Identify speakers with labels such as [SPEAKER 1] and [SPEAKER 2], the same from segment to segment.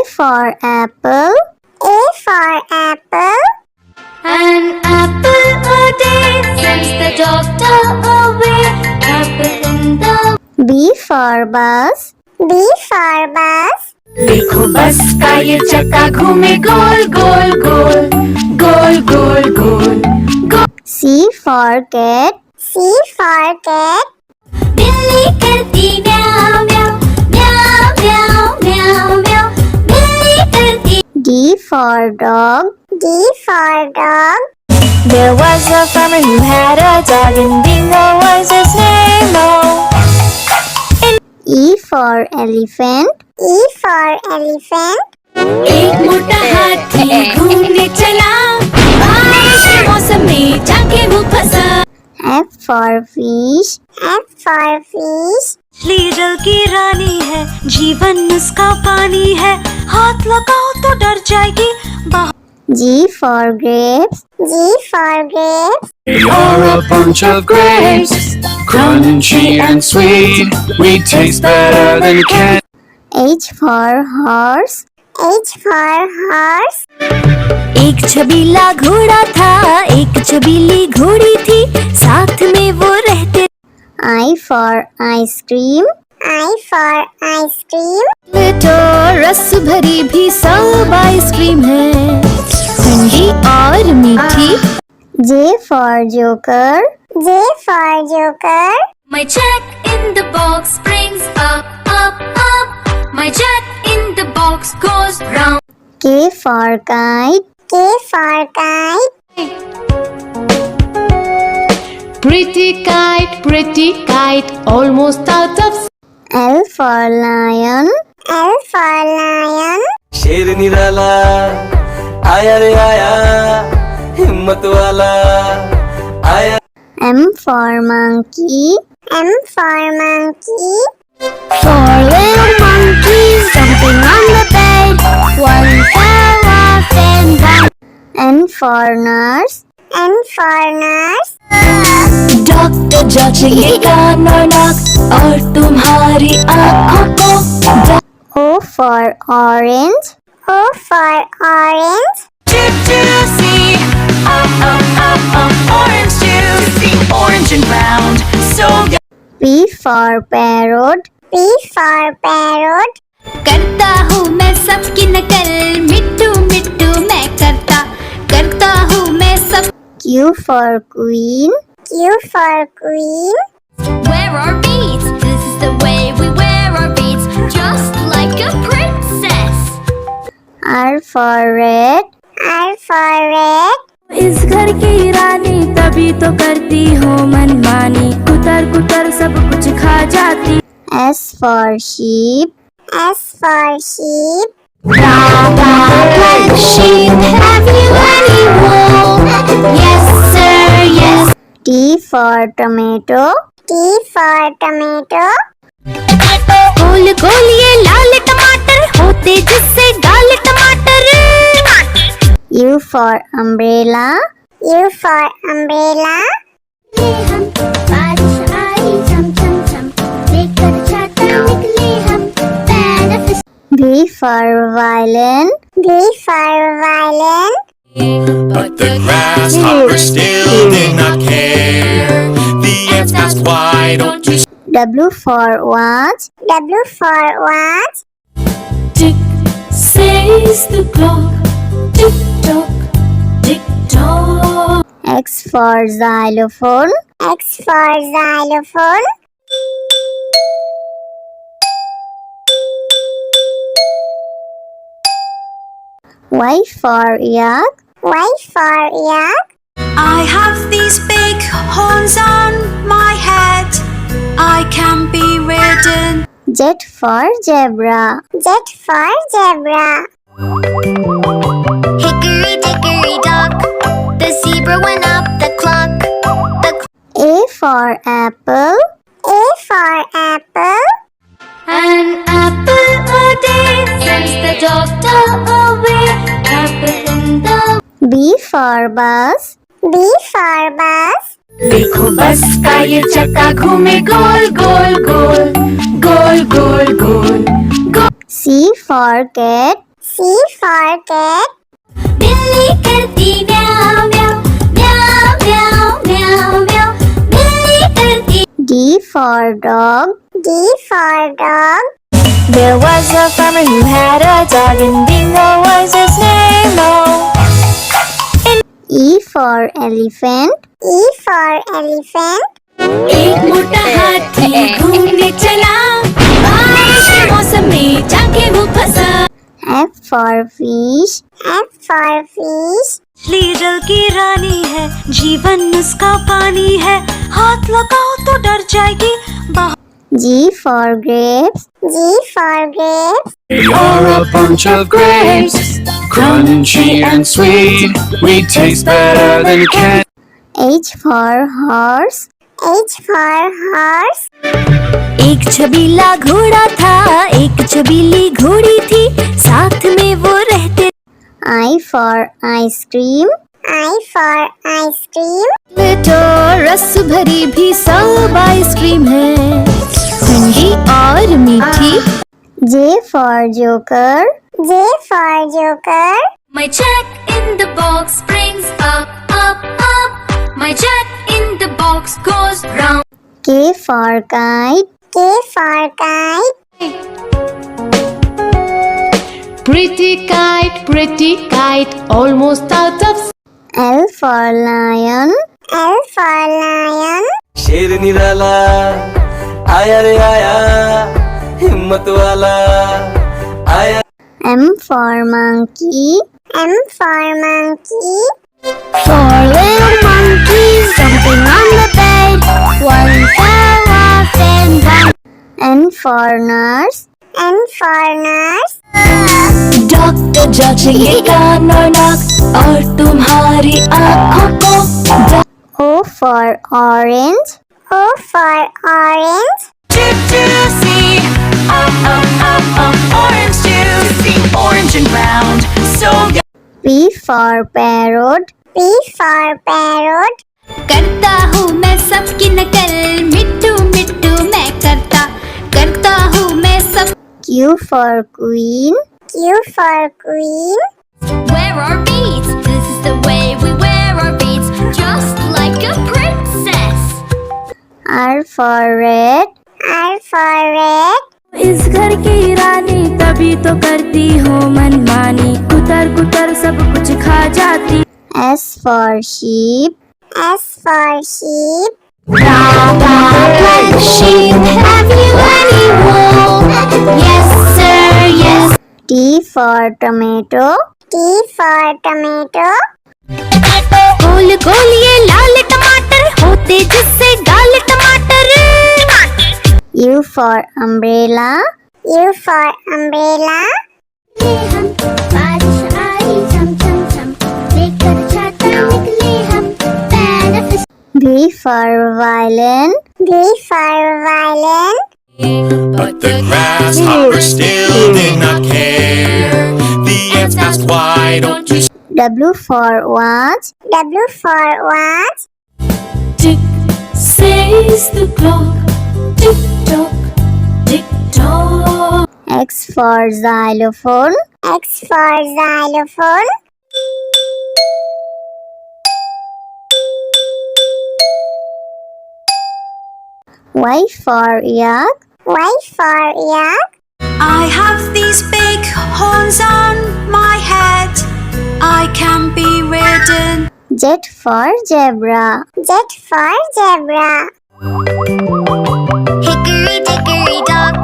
[SPEAKER 1] for apple. A for apple.
[SPEAKER 2] An apple a day sends the doctor away. Apple in the
[SPEAKER 1] B for bus. B for bus.
[SPEAKER 2] देखो बस का ये चक्का घूमे गोल गोल गोल गोल गोल गोल गोल।
[SPEAKER 1] C for cat. C for cat.
[SPEAKER 2] बिल्ली करती म्याऊ म्याऊ म्याऊ म्याऊ म्याऊ म्याऊ। बिल्ली करती।
[SPEAKER 1] D for dog. D for dog.
[SPEAKER 2] There was a farmer who had a dog and Bingo was his name.
[SPEAKER 1] E for elephant. E for elephant.
[SPEAKER 2] एक मोटा हाथी घूमने चला, बारिश के मौसम में जाके वो फंसा।
[SPEAKER 1] F for fish. F for fish.
[SPEAKER 2] मछली जल की रानी है, जीवन उसका पानी है, हाथ लगाओ तो डर जाएगी।
[SPEAKER 1] G for grapes. G for grapes.
[SPEAKER 3] We are a bunch of grapes, crunchy and sweet. We taste better than candy.
[SPEAKER 1] H for horse. H for horse.
[SPEAKER 2] एक छबीला घोड़ा था, एक छबीली घोड़ी थी, साथ में वो रहते।
[SPEAKER 1] I for ice cream. I for ice cream.
[SPEAKER 2] तो रस भरी भी सब आइसक्रीम है, ठंडी और मीठी।
[SPEAKER 1] J for joker. J for joker.
[SPEAKER 2] My jack in the box brings up up up. My jack in the box goes round.
[SPEAKER 1] K for kite. K for kite.
[SPEAKER 4] Pretty kite, almost out of.
[SPEAKER 1] L for lion. L for lion.
[SPEAKER 5] शेर निराला आया रे आया, हिम्मत वाला आया।
[SPEAKER 1] M for monkey. M for monkey.
[SPEAKER 2] Four little monkeys jumping on the bed. One fell off and down.
[SPEAKER 1] N for nurse. N for nurse.
[SPEAKER 2] Doctor जांचेंगे कान और नाक और तुम्हारी आँखों को।
[SPEAKER 1] O for orange. O for orange.
[SPEAKER 2] Juicy, orange juicy, orange and round, so good.
[SPEAKER 1] P for parrot. P for parrot.
[SPEAKER 2] करता हूँ मैं सबकी नकल, मिट्टू मिट्टू मैं करता हूँ मैं सब।
[SPEAKER 1] Q for queen. Q for queen.
[SPEAKER 2] Wear our beads, this is the way we wear our beads, just like a princess.
[SPEAKER 1] R for red. R for red.
[SPEAKER 2] इस घर की रानी तभी तो करती हूँ मनमानी, कुतर कुतर सब कुछ खा जाती।
[SPEAKER 1] S for sheep. S for sheep.
[SPEAKER 2] Black sheep, have you any wool? Yes sir, yes.
[SPEAKER 1] T for tomato. T for tomato.
[SPEAKER 2] गोल गोल ये लाल टमाटर होते जिससे गाल टमाटर।
[SPEAKER 1] U for umbrella. U for umbrella.
[SPEAKER 2] हम बारिश आई झम झम झम, लेकर छाता निकले हम पैर।
[SPEAKER 1] V for violin. V for violin.
[SPEAKER 3] But the grasshopper still did not care. The ants asked, why don't you
[SPEAKER 1] W for watch. W for watch.
[SPEAKER 2] Tick says the clock, tick tock, tick tock.
[SPEAKER 1] X for xylophone. X for xylophone. Y for yak. Y for yak.
[SPEAKER 2] I have these big horns on my head, I can be ridden.
[SPEAKER 1] Z for zebra. Z for zebra.
[SPEAKER 2] Hickory dickory dock, the zebra went up the clock.
[SPEAKER 1] A for apple. A for apple.
[SPEAKER 2] An apple a day sends the doctor away. Apple in the
[SPEAKER 1] B for bus. B for bus.
[SPEAKER 2] देखो बस का ये चक्का घूमे गोल गोल गोल गोल गोल गोल गोल।
[SPEAKER 1] C for cat. C for cat.
[SPEAKER 2] बिल्ली करती म्याऊं म्याऊं म्याऊं म्याऊं म्याऊं म्याऊं बिल्ली करती
[SPEAKER 1] D for dog. D for dog.
[SPEAKER 6] There was a farmer who had a dog, and Bingo was his name. Oh,
[SPEAKER 1] E for elephant. E for elephant.
[SPEAKER 2] एक मोटा हाथी घूमने चला बारिश के मौसम में जाके वो फंसा
[SPEAKER 1] F for fish. F for fish.
[SPEAKER 6] मछली जल की रानी है, जीवन उसका पानी है, हाथ लगाओ तो डर जाएगी।
[SPEAKER 1] G for grapes. G for grapes.
[SPEAKER 3] We are a bunch of grapes, crunchy and sweet. We taste better than candy.
[SPEAKER 1] H for horse. H for horse.
[SPEAKER 6] एक छबीला घोड़ा था, एक छबीली घोड़ी थी, साथ में वो रहते।
[SPEAKER 1] I for ice cream. I for ice cream.
[SPEAKER 6] तो रस भरी भी सब आइसक्रीम है, ठंडी और मीठी।
[SPEAKER 1] J for joker. J for joker.
[SPEAKER 2] My jack in the box brings up up up My jack in the box goes round
[SPEAKER 1] K for kite. K for kite.
[SPEAKER 4] Pretty kite, almost out of
[SPEAKER 1] L for lion. L for lion.
[SPEAKER 5] शेर निराला आया रे आया, हिम्मत वाला आया।
[SPEAKER 1] M for monkey. M for monkey.
[SPEAKER 2] Four little monkeys jumping on the bed One fell off and one
[SPEAKER 1] N for nurse. N for nurse.
[SPEAKER 6] Doctor जांचेगा और नाक और तुम्हारी आँखों को।
[SPEAKER 1] O for orange. O for orange.
[SPEAKER 6] Juicy, orange juicy, orange and round, so
[SPEAKER 1] P for parrot. P for parrot.
[SPEAKER 2] करता हूँ मैं सबकी नकल मिट्टू मिट्टू मैं करता हूँ मैं सब
[SPEAKER 1] Q for queen. Q for queen.
[SPEAKER 2] Wear our beads, this is the way we wear our beads Just like a princess
[SPEAKER 1] R for red. R for red.
[SPEAKER 6] इस घर की रानी तभी तो करती हो मनमानी, कुतर कुतर सब कुछ खा जाती।
[SPEAKER 1] S for sheep. S for sheep.
[SPEAKER 2] Black sheep, have you any wool? Yes sir, yes
[SPEAKER 1] T for tomato. T for tomato.
[SPEAKER 2] गोल गोल ये लाल टमाटर होते जिससे गाल टमाटर
[SPEAKER 1] U for umbrella. U for umbrella.
[SPEAKER 2] हम बारिश आई झम झम झम लेकर छाता निकले हम पैर
[SPEAKER 1] V for violin. V for violin.
[SPEAKER 3] But the grasshopper still did not care. The ants asked, why don't you
[SPEAKER 1] W for watch. W for watch.
[SPEAKER 6] Tick says the clock, tick tock, tick tock.
[SPEAKER 1] X for xylophone. X for xylophone. Y for yak. Y for yak.
[SPEAKER 6] I have these big horns on my head, I can be ridden.
[SPEAKER 1] Z for zebra. Z for zebra.
[SPEAKER 2] Hickory dickory dock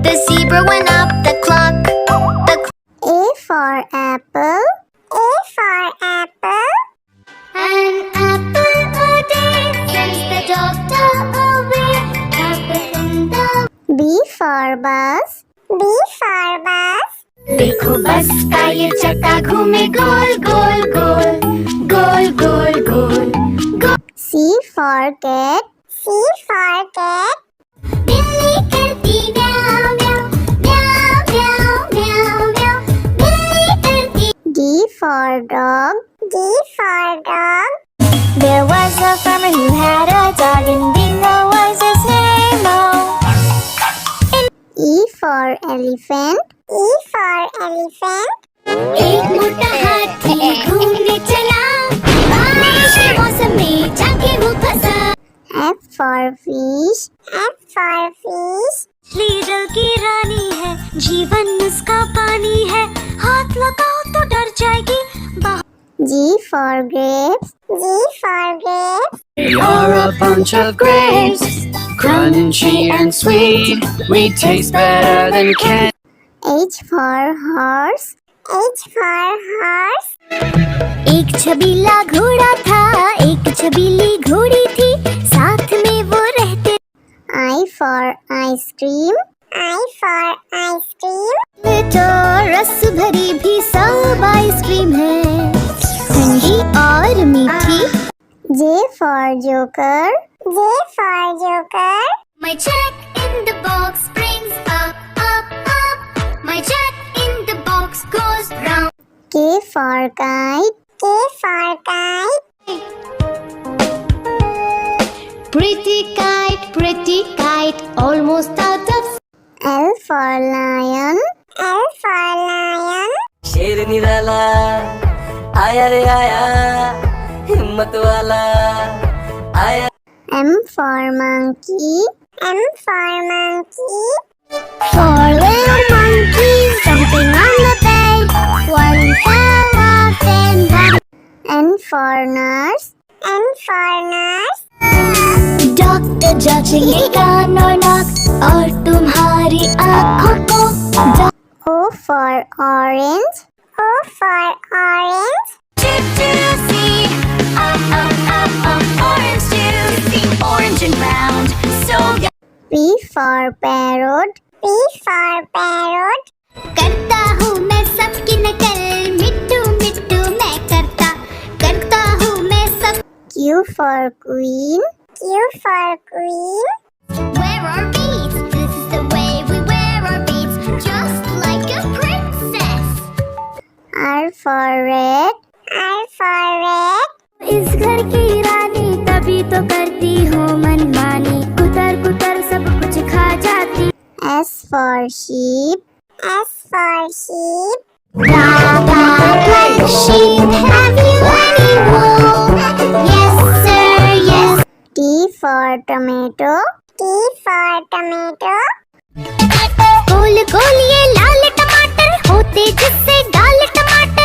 [SPEAKER 2] The zebra went up the clock
[SPEAKER 1] A for apple. A for apple.
[SPEAKER 2] An apple a day sends the doctor away Apple in the
[SPEAKER 1] B for bus. B for bus.
[SPEAKER 2] देखो बस का ये चक्का घूमे गोल गोल गोल गोल गोल गोल गोल
[SPEAKER 1] C for cat. C for cat.
[SPEAKER 2] बिल्ली करती म्याऊं म्याऊं म्याऊं म्याऊं म्याऊं म्याऊं बिल्ली करती
[SPEAKER 1] D for dog. D for dog. There was a farmer who had a dog, and Bingo was his name. Oh. E for elephant. E for elephant.
[SPEAKER 2] एक मोटा हाथी घूमने चला, बारिश के मौसम में जाके वो फंसा।
[SPEAKER 1] F for fish. F for fish.
[SPEAKER 6] लीडल की रानी है, जीवन उसका पानी है, हाथ लगाओ तो डर जाएगी।
[SPEAKER 1] G for grapes. G for grapes.
[SPEAKER 7] You're a bunch of grapes, crunchy and sweet. We taste better than candy.
[SPEAKER 1] H for horse. H for horse.
[SPEAKER 2] एक छबीला घोड़ा था, एक छबीली घोड़ी थी, साथ में वो रहते।
[SPEAKER 1] I for ice cream. I for ice cream.
[SPEAKER 2] तो रस भरी भी सब आइसक्रीम है, ठंडी और मीठी।
[SPEAKER 1] J for joker. J for joker.
[SPEAKER 2] My check in the box brings up, up, up. My check in the box goes round.
[SPEAKER 1] K for kite. K for kite.
[SPEAKER 4] Pretty kite, almost out of.
[SPEAKER 1] L for lion. L for lion.
[SPEAKER 5] शेर निराला आया रे आया, हिम्मत वाला आया।
[SPEAKER 1] M for monkey. M for monkey.
[SPEAKER 2] Four little monkeys jumping on the bed. One fell off and got.
[SPEAKER 1] N for nurse. N for nurse.
[SPEAKER 2] Doctor जांचेंगे कान और नाक और तुम्हारी आँखों को।
[SPEAKER 1] O for orange. O for orange.
[SPEAKER 6] Juicy, orange juicy, orange and round, so
[SPEAKER 1] P for parrot. P for parrot.
[SPEAKER 2] करता हूँ मैं सबकी नकल, मिट्टू मिट्टू मैं करता हूँ मैं सब।
[SPEAKER 1] Q for queen. Q for queen.
[SPEAKER 2] Wear our beads, this is the way we wear our beads, just like a princess.
[SPEAKER 1] R for red. R for red.
[SPEAKER 2] इस घर की रानी तभी तो करती हूँ मनमानी, कुतर कुतर सब कुछ खा जाती।
[SPEAKER 1] S for sheep. S for sheep.
[SPEAKER 2] Sheep, have you any wool? Yes sir, yes.
[SPEAKER 1] T for tomato. T for tomato.
[SPEAKER 2] गोल गोल ये लाल टमाटर होते जिससे गाल टमाटर।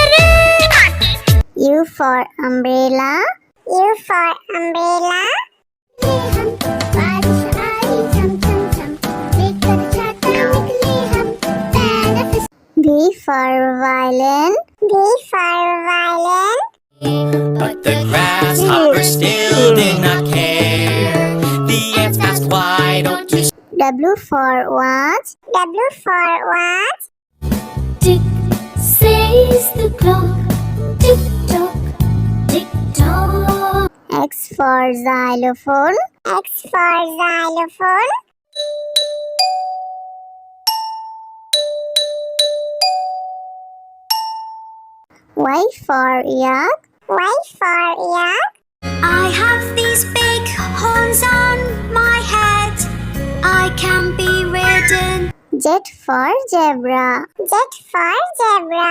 [SPEAKER 1] U for umbrella. U for umbrella.
[SPEAKER 2] बारिश आई झम झम झम, लेकर छाता निकले हम, benefit.
[SPEAKER 1] V for violin. V for violin.
[SPEAKER 3] But the grasshoppers still did not care. The ants asked, why don't you
[SPEAKER 1] W for watch. W for watch.
[SPEAKER 2] Tick says the clock, tick tock, tick tock.
[SPEAKER 1] X for xylophone. X for xylophone. Y for yak. Y for yak.
[SPEAKER 6] I have these big horns on my head. I can be ridden.
[SPEAKER 1] Z for zebra. Z for zebra.